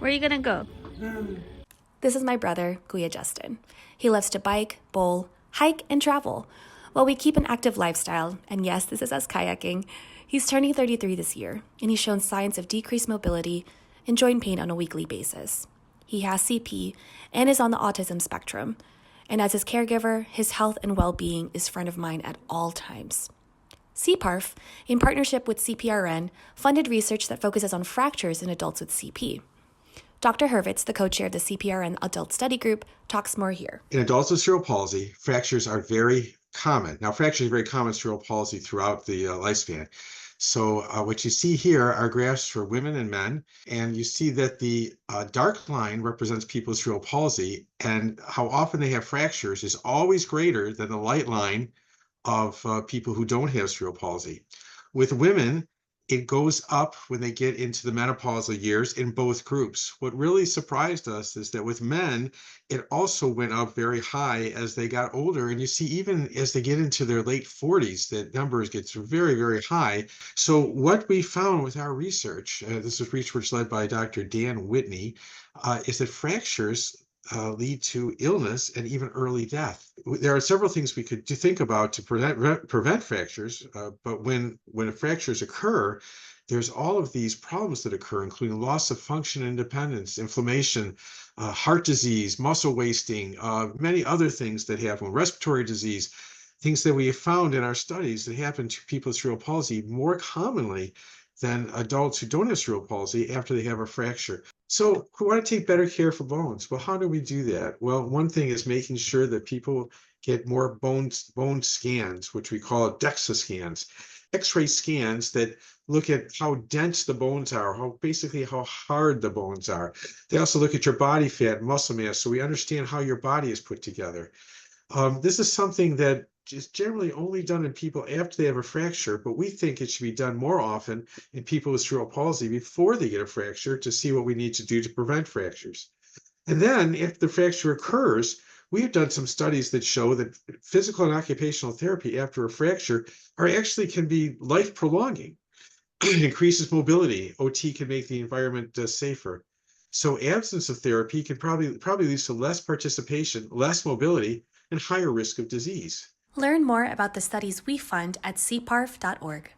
Where are you gonna go? This is my brother, Kuya Justin. He loves to bike, bowl, hike, and travel. While we keep an active lifestyle, and yes, this is us kayaking, he's turning 33 this year, and he's shown signs of decreased mobility and joint pain on a weekly basis. He has CP and is on the autism spectrum, and as his caregiver, his health and well-being is front of mind at all times. CPARF, in partnership with CPRN, funded research that focuses on fractures in adults with CP. Dr. Hurvitz, the co-chair of the CPRN Adult Study Group, talks more here. In adults with cerebral palsy, fractures are very common. Now, fractures are very common in cerebral palsy throughout the lifespan. So what you see here are graphs for women and men, and you see that the dark line represents people with cerebral palsy, and how often they have fractures is always greater than the light line of people who don't have cerebral palsy. With women, it goes up when they get into the menopausal years in both groups. What really surprised us is that with men, it also went up very high as they got older. And you see, even as they get into their late 40s, that numbers get very, very high. So what we found with our research, this is research led by Dr. Dan Whitney, is that fractures lead to illness and even early death. There are several things we could think about to prevent fractures, but when fractures occur, there's all of these problems that occur, including loss of function and independence, inflammation, heart disease, muscle wasting, many other things that happen, respiratory disease, things that we have found in our studies that happen to people with cerebral palsy more commonly than adults who don't have cerebral palsy after they have a fracture. So we want to take better care for bones. Well, how do we do that? Well, one thing is making sure that people get more bone scans, which we call DEXA scans, X-ray scans that look at how dense the bones are, how hard the bones are. They also look at your body fat and muscle mass, so we understand how your body is put together. This is something that is generally only done in people after they have a fracture, but we think it should be done more often in people with cerebral palsy before they get a fracture to see what we need to do to prevent fractures. And then if the fracture occurs, we've done some studies that show that physical and occupational therapy after a fracture actually can be life prolonging. It increases mobility. OT can make the environment safer. So absence of therapy can probably leads to less participation, less mobility, and higher risk of disease. Learn more about the studies we fund at cparf.org.